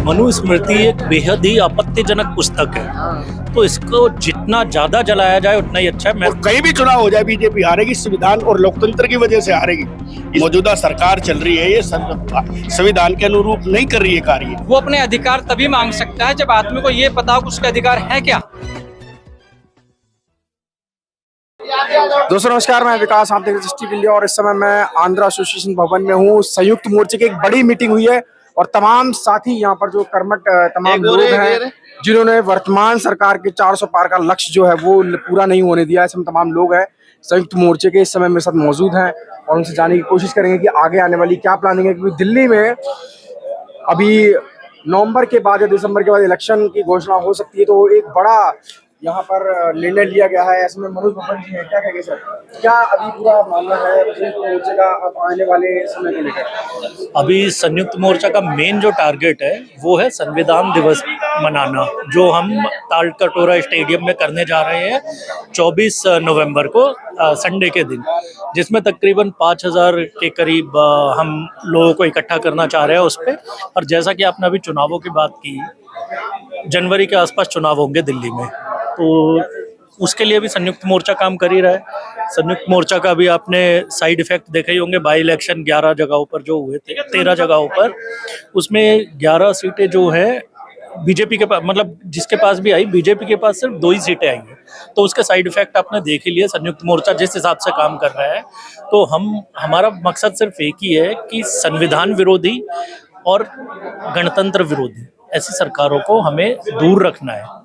मनुस्मृति एक बेहद ही आपत्तिजनक पुस्तक है, तो इसको जितना ज्यादा जलाया जाए उतना ही अच्छा है। मैं और कहीं भी चुनाव हो जाए बीजेपी हारेगी, संविधान और लोकतंत्र की वजह से हारेगी। मौजूदा सरकार चल रही है, ये संविधान के अनुरूप नहीं कर रही है कार्य। वो अपने अधिकार तभी मांग सकता है जब आदमी को ये पता हो कि उसके अधिकार है क्या। दोस्तों नमस्कार, मैं विकास, आप देख रहे हैं टीवी इंडिया और इस समय मैं आंध्र एसोसिएशन भवन में हूँ। संयुक्त मोर्चे की एक बड़ी मीटिंग हुई है और तमाम साथी यहाँ पर जो कर्मठ तमाम लोग हैं जिन्होंने वर्तमान सरकार के 400 पार का लक्ष्य जो है वो पूरा नहीं होने दिया है, इसमें तमाम लोग हैं संयुक्त मोर्चे के इस समय मेरे साथ मौजूद हैं और उनसे जानने की कोशिश करेंगे कि आगे आने वाली क्या प्लानिंग है। क्योंकि दिल्ली में अभी नवंबर के बाद या दिसंबर के बाद इलेक्शन की घोषणा हो सकती है, तो एक बड़ा यहाँ पर निर्णय लिया गया है। ऐसे में मनोज भवन जी हैं, क्या कहेंगे सर, क्या अभी पूरा मामला है संयुक्त मोर्चे का अब आने वाले समय को लेकर? अभी संयुक्त मोर्चा का मेन जो टारगेट है वो है संविधान दिवस मनाना, जो हम तालकटोरा स्टेडियम में करने जा रहे हैं 24 नवंबर को, संडे के दिन, जिसमें तकरीबन 5000 के करीब हम लोगों को इकट्ठा करना चाह रहे हैं उस पर। और जैसा कि आपने अभी चुनावों की बात की, जनवरी के आसपास चुनाव होंगे दिल्ली में, तो उसके लिए भी संयुक्त मोर्चा काम कर ही रहा है। संयुक्त मोर्चा का भी आपने साइड इफेक्ट देखे ही होंगे। बाई इलेक्शन 11 जगहों पर जो हुए थे, 13 जगहों पर, उसमें 11 सीटें जो है बीजेपी के पास, मतलब जिसके पास भी आई, बीजेपी के पास सिर्फ 2 ही सीटें आई हैं। तो उसके साइड इफेक्ट आपने देख ही लिए। संयुक्त मोर्चा जिस हिसाब से काम कर रहा है, तो हमारा मकसद सिर्फ एक ही है कि संविधान विरोधी और गणतंत्र विरोधी ऐसी सरकारों को हमें दूर रखना है।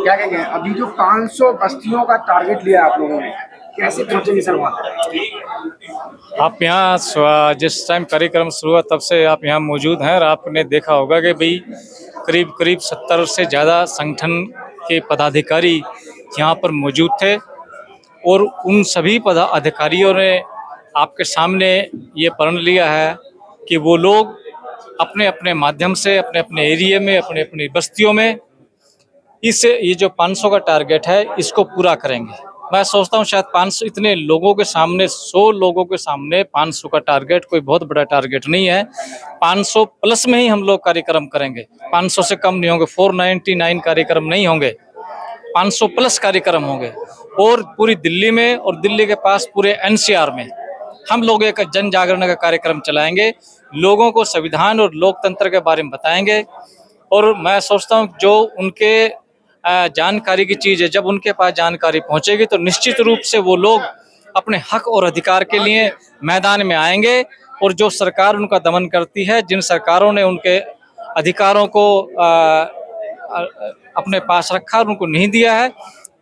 क्या कहेंगे, अभी जो 500 बस्तियों का टारगेट लिया आप लोगों ने, कैसे पहुंचेंगे सर वहाँ? आप यहाँ जिस टाइम कार्यक्रम शुरू हुआ तब से आप यहाँ मौजूद हैं और आपने देखा होगा कि भाई करीब करीब 70 से ज़्यादा संगठन के पदाधिकारी यहाँ पर मौजूद थे और उन सभी पदाधिकारियों ने आपके सामने ये प्रण लिया है कि वो लोग अपने अपने माध्यम से अपने अपने एरिया में, अपने अपनी बस्तियों में ये जो 500 का टारगेट है इसको पूरा करेंगे। मैं सोचता हूँ शायद 500 इतने लोगों के सामने, 100 लोगों के सामने 500 का टारगेट कोई बहुत बड़ा टारगेट नहीं है। 500 प्लस में ही हम लोग कार्यक्रम करेंगे, 500 से कम नहीं होंगे। 499 कार्यक्रम नहीं होंगे, 500 प्लस कार्यक्रम होंगे। और पूरी दिल्ली में और दिल्ली के पास पूरे NCR में हम लोग एक जन जागरण का कार्यक्रम चलाएंगे, लोगों को संविधान और लोकतंत्र के बारे में बताएंगे। और मैं सोचता हूँ जो उनके जानकारी की चीज़ है, जब उनके पास जानकारी पहुंचेगी तो निश्चित रूप से वो लोग अपने हक और अधिकार के लिए मैदान में आएंगे। और जो सरकार उनका दमन करती है, जिन सरकारों ने उनके अधिकारों को अपने पास रखा और उनको नहीं दिया है,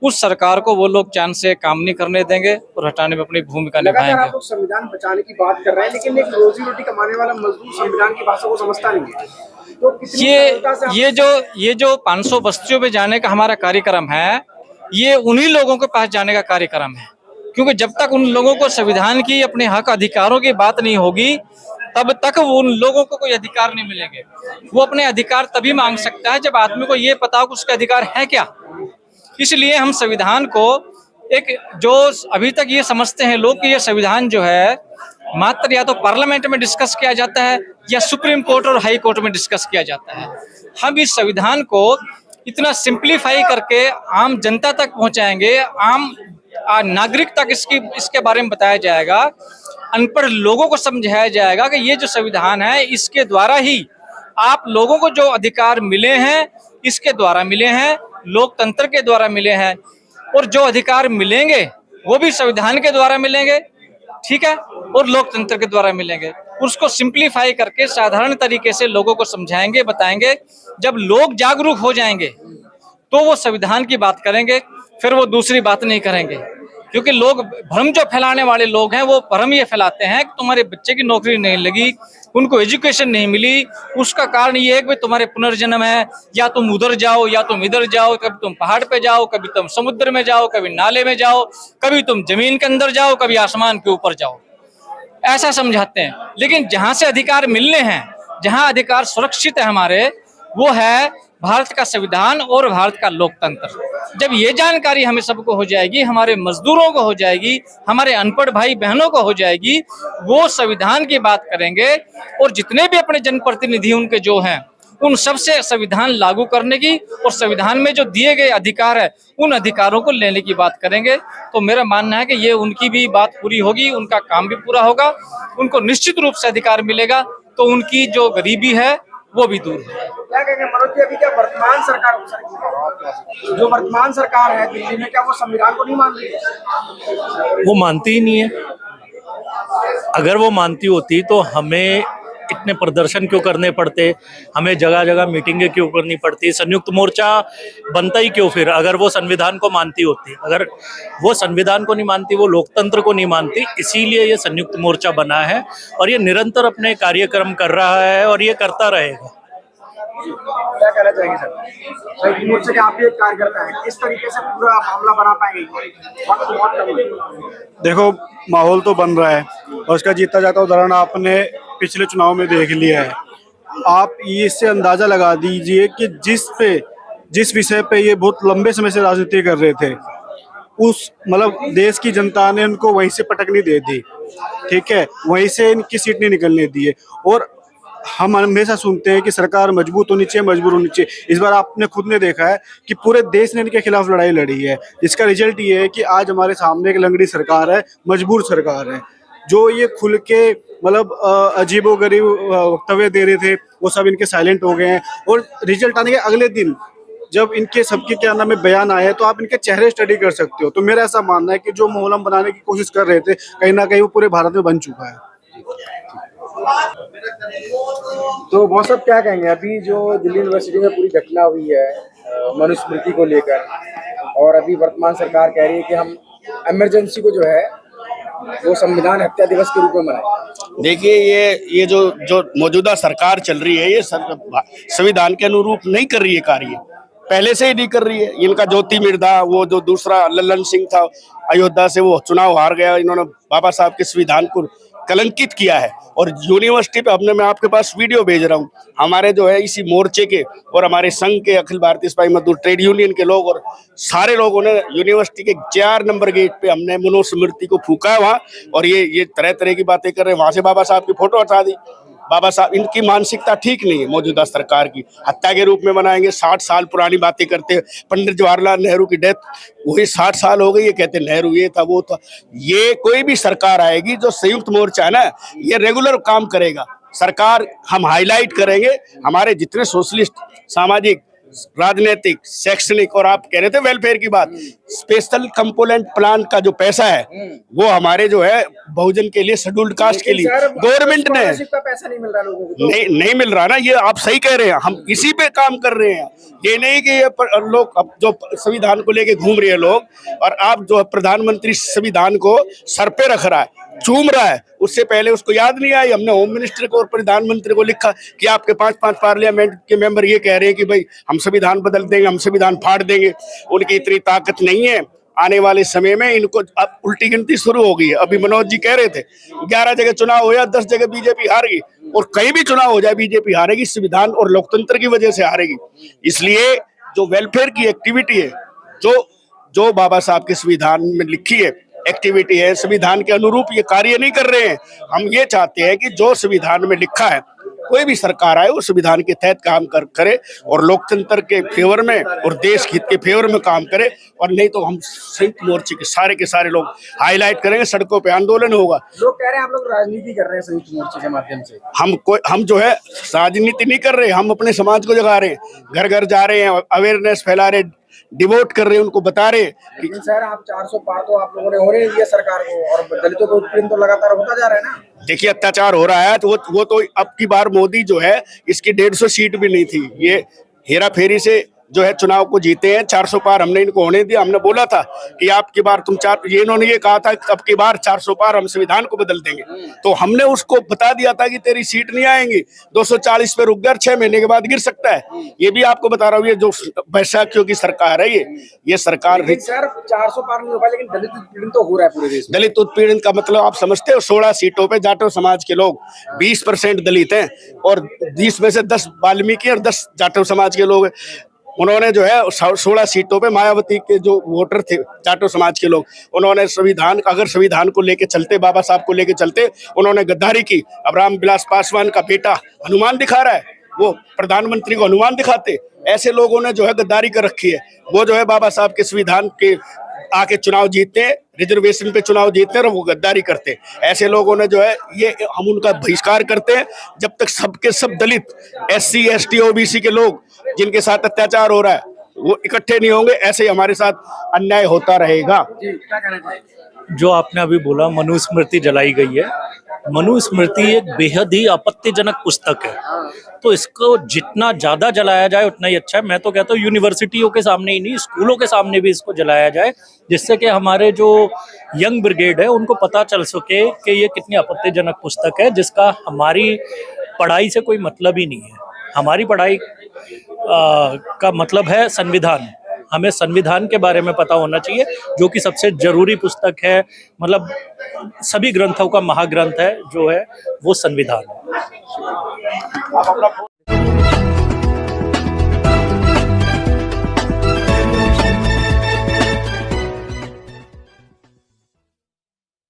उस सरकार को वो लोग चैन से काम नहीं करने देंगे और हटाने में अपनी भूमिका निभाएंगे। आप लोग संविधान बचाने की बात कर रहे हैं, लेकिन एक रोजी रोटी कमाने वाला मजदूर संविधान की भाषा को समझता नहीं है। तो ये जो 500 बस्तियों में जाने का हमारा कार्यक्रम है, ये उन्हीं लोगों के पास जाने का कार्यक्रम है। क्योंकि जब तक उन लोगों को संविधान की, अपने हक अधिकारों की बात नहीं होगी, तब तक उन लोगों को कोई अधिकार नहीं मिलेंगे। वो अपने अधिकार तभी मांग सकता है जब आदमी को ये पता हो कि उसके अधिकार है क्या। इसलिए हम संविधान को एक, जो अभी तक ये समझते हैं लोग कि ये संविधान जो है मात्र या तो पार्लियामेंट में डिस्कस किया जाता है या सुप्रीम कोर्ट और हाई कोर्ट में डिस्कस किया जाता है, हम इस संविधान को इतना सिंप्लीफाई करके आम जनता तक पहुंचाएंगे, आम नागरिक तक इसके बारे में बताया जाएगा, अनपढ़ लोगों को समझाया जाएगा कि ये जो संविधान है इसके द्वारा ही आप लोगों को जो अधिकार मिले हैं, इसके द्वारा मिले हैं, लोकतंत्र के द्वारा मिले हैं। और जो अधिकार मिलेंगे वो भी संविधान के द्वारा मिलेंगे, ठीक है, और लोकतंत्र के द्वारा मिलेंगे। उसको सिंप्लीफाई करके साधारण तरीके से लोगों को समझाएंगे, बताएंगे। जब लोग जागरूक हो जाएंगे तो वो संविधान की बात करेंगे, फिर वो दूसरी बात नहीं करेंगे। क्योंकि लोग भ्रम जो फैलाने वाले लोग हैं, वो भ्रम ये फैलाते हैं कि तुम्हारे बच्चे की नौकरी नहीं लगी, उनको एजुकेशन नहीं मिली, उसका कारण ये है कि तुम्हारे पुनर्जन्म है, या तुम उधर जाओ या तुम इधर जाओ, कभी तुम पहाड़ पे जाओ, कभी तुम समुद्र में जाओ, कभी नाले में जाओ, कभी तुम जमीन के अंदर जाओ, कभी आसमान के ऊपर जाओ, ऐसा समझाते हैं। लेकिन जहां से अधिकार मिलने हैं, जहां अधिकार सुरक्षित है हमारे, वो है भारत का संविधान और भारत का लोकतंत्र। जब ये जानकारी हमें सबको हो जाएगी, हमारे मजदूरों को हो जाएगी, हमारे अनपढ़ भाई बहनों को हो जाएगी, वो संविधान की बात करेंगे और जितने भी अपने जनप्रतिनिधि उनके जो हैं उन सबसे संविधान लागू करने की और संविधान में जो दिए गए अधिकार है उन अधिकारों को लेने की बात करेंगे। तो मेरा मानना है कि ये उनकी भी बात पूरी होगी, उनका काम भी पूरा होगा, उनको निश्चित रूप से अधिकार मिलेगा, तो उनकी जो गरीबी है वो भी दूर है। क्या कहेंगे मनोज जी, अभी क्या वर्तमान सरकार जो वर्तमान सरकार है दिल्ली में, क्या वो संविधान को नहीं मान रही है? वो मानती ही नहीं है। अगर वो मानती होती तो हमें इतने प्रदर्शन क्यों करने पड़ते, हमें जगह जगह मीटिंगें क्यों करनी पड़ती, संयुक्त मोर्चा बनता ही क्यों फिर, अगर वो संविधान को मानती होती। अगर वो संविधान को नहीं मानती, वो लोकतंत्र को नहीं मानती, इसीलिए ये संयुक्त मोर्चा बना है और ये निरंतर अपने कार्यक्रम कर रहा है और ये करता रहेगा। क्या कहना चाहेंगे सर? संयुक्त मोर्चे के आप भी एक कार्यकर्ता हैं, किस तरीके से पूरा मामला बना पाएंगे? वक्त बहुत कम है। देखो, माहौल तो बन रहा है और उसका जीता जाता उदाहरण आपने पिछले चुनाव में देख लिया है। आप इससे अंदाजा लगा दीजिए कि जिस विषय पे ये बहुत लंबे समय से राजनीति कर रहे थे, उस मतलब देश की जनता ने उनको वहीं से पटकनी दे दी, ठीक है, वहीं से इनकी सीट नहीं निकलने दी है। और हम हमेशा सुनते हैं कि सरकार मजबूत होनी चाहिए, मजबूर होनी चाहिए। इस बार आपने खुद ने देखा है कि पूरे देश ने इनके खिलाफ लड़ाई लड़ी है, जिसका रिजल्ट ये है कि आज हमारे सामने एक लंगड़ी सरकार है, मजबूर सरकार है, जो ये खुल के मतलब अजीबोगरीब वक्तव्य दे रहे थे वो सब इनके साइलेंट हो गए हैं। और रिजल्ट आने के अगले दिन जब इनके सबके क्या नाम है बयान आए तो आप इनके चेहरे स्टडी कर सकते हो। तो मेरा ऐसा मानना है कि जो माहौल हम बनाने की कोशिश कर रहे थे कहीं ना कहीं वो पूरे भारत में बन चुका है। तो वो सब क्या कहेंगे, अभी जो दिल्ली यूनिवर्सिटी में पूरी घटना हुई है मनुस्मृति को लेकर, और अभी वर्तमान सरकार कह रही है कि हम इमरजेंसी को जो है वो संविधान हत्या दिवस के रूप में मनाएं। देखिए, ये जो मौजूदा सरकार चल रही है, ये संविधान के अनुरूप नहीं कर रही है कार्य, पहले से ही नहीं कर रही है। इनका ज्योति मिर्धा, वो जो दूसरा लल्लन सिंह था अयोध्या से, वो चुनाव हार गया, इन्होंने बाबा साहब के संविधान को कलंकित किया है। और यूनिवर्सिटी पे मैं आपके पास वीडियो भेज रहा हूँ, हमारे जो है इसी मोर्चे के और हमारे संघ के, अखिल भारतीय सिपाही मजदूर ट्रेड यूनियन के लोग और सारे लोगों ने यूनिवर्सिटी के 4 नंबर गेट पे हमने मनुस्मृति को फूका है वहाँ। और ये तरह तरह की बातें कर रहे हैं, वहाँ से बाबा साहब की फोटो हटा दी। बाबा साहब, इनकी मानसिकता ठीक नहीं है मौजूदा सरकार की, हत्या के रूप में मनाएंगे। 60 साल पुरानी बातें करते हैं। पंडित जवाहरलाल नेहरू की डेथ वही 60 साल हो गई, ये कहते नेहरू ये था वो था। ये कोई भी सरकार आएगी, जो संयुक्त मोर्चा है ना, ये रेगुलर काम करेगा। सरकार हम हाईलाइट करेंगे हमारे जितने सोशलिस्ट, सामाजिक, राजनीतिक, शैक्षणिक, और आप कह रहे थे वेलफेयर की बात, स्पेशल कंपोनेंट प्लान का जो पैसा है वो हमारे जो है बहुजन के लिए, शेड्यूल्ड कास्ट के लिए गवर्नमेंट ने पैसा नहीं मिल रहा लोगों को। नहीं मिल रहा ना, ये आप सही कह रहे हैं, हम इसी पे काम कर रहे हैं। ये नहीं कि ये लोग अब जो संविधान को लेके घूम रहे हैं लोग, और आप जो प्रधानमंत्री संविधान को सर पे रख रहा है, चूम रहा है, उससे पहले उसको याद नहीं आई। हमने होम मिनिस्टर को और प्रधानमंत्री को लिखा कि आपके 5 पार्लियामेंट के मेंबर ये कह रहे हैं कि भाई हम संविधान बदल देंगे, हम संविधान फाड़ देंगे। उनकी इतनी ताकत नहीं है। आने वाले समय में इनको अब उल्टी गिनती शुरू हो गई है। अभी मनोज जी कह रहे थे 11 जगह चुनाव हो या 10 जगह बीजेपी हार गई, और कहीं भी चुनाव हो जाए बीजेपी हारेगी, संविधान और लोकतंत्र की वजह से हारेगी। इसलिए जो वेलफेयर की एक्टिविटी है, जो बाबा साहब के संविधान में लिखी है एक्टिविटी है, संविधान के अनुरूप ये कार्य नहीं कर रहे हैं। हम ये चाहते हैं कि जो संविधान में लिखा है, कोई भी सरकार आए वो संविधान के तहत काम करे और लोकतंत्र के फेवर में और देश हित के फेवर में काम करे। और नहीं तो हम संयुक्त मोर्चे के सारे लोग हाईलाइट करेंगे, सड़कों पे आंदोलन होगा। लोग कह रहे हैं आप लोग राजनीति कर रहे हैं संयुक्त मोर्चे के माध्यम से। हम जो है राजनीति नहीं कर रहे, हम अपने समाज को जगा रहे हैं, घर घर जा रहे हैं, अवेयरनेस फैला रहे, डिवोट कर रहे हैं, उनको बता रहे। लेकिन सर आप 400 पार तो आप लोगों ने होने नहीं दिया सरकार को, और दलितों को उत्पीड़न तो लगातार होता जा रहा है ना। देखिए, अत्याचार हो रहा है, तो वो तो अब की बार मोदी जो है, इसकी 150 सीट भी नहीं थी। ये हेरा फेरी से जो है चुनाव को जीते हैं। 400 पार हमने इनको होने दिया। हमने बोला था कि आपकी बार तुम ये इन्होंने ये कहा था कि अब की बार 400 पार हम संविधान को बदल देंगे, तो हमने उसको बता दिया था कि तेरी सीट नहीं आएंगी, 240 पे रुक गया, 6 महीने के बाद गिर सकता है। ये भी आपको बता रहा हूँ, ये जो बैसाखियों की सरकार है, ये सरकार सर 400 पार नहीं होगा, लेकिन दलित उत्पीड़न तो हो रहा है पूरे देश में। दलित उत्पीड़न का मतलब आप समझते हो? 16 सीटों पे जाटो समाज के लोग, 20% दलित हैं और 20 में से 10 वाल्मीकि और 10 जाटो समाज के लोग हैं। उन्होंने जो है 16 सीटों पे मायावती के जो वोटर थे जाटो समाज के लोग, उन्होंने अगर संविधान को लेके चलते, बाबा साहब को लेके चलते, उन्होंने गद्दारी की। अब रामविलास पासवान का बेटा हनुमान दिखा रहा है, वो प्रधानमंत्री को हनुमान दिखाते। ऐसे लोगों ने जो है गद्दारी कर रखी है। वो जो है बाबा साहब के संविधान के आके चुनाव जीतते हैं, रिजर्वेशन पे चुनाव जीतते हैं और वो गद्दारी करते हैं। ऐसे लोगों ने जो है, ये हम उनका बहिष्कार करते हैं। जब तक सबके सब दलित, SC ST OBC के लोग जिनके साथ अत्याचार हो रहा है वो इकट्ठे नहीं होंगे, ऐसे ही हमारे साथ अन्याय होता रहेगा। क्या कहना चाहिए? जो आपने अभी बोला मनुस्मृति जलाई गई है, मनुस्मृति एक बेहद ही आपत्तिजनक पुस्तक है, तो इसको जितना ज्यादा जलाया जाए उतना ही अच्छा है। मैं तो कहता हूँ यूनिवर्सिटियों के सामने ही नहीं, स्कूलों के सामने भी इसको जलाया जाए, जिससे कि हमारे जो यंग ब्रिगेड है उनको पता चल सके कि ये कितनी आपत्तिजनक पुस्तक है, जिसका हमारी पढ़ाई से कोई मतलब ही नहीं है। हमारी पढ़ाई का मतलब है संविधान। हमें संविधान के बारे में पता होना चाहिए, जो कि सबसे जरूरी पुस्तक है। मतलब सभी ग्रंथों का महाग्रंथ है जो है वो संविधान है।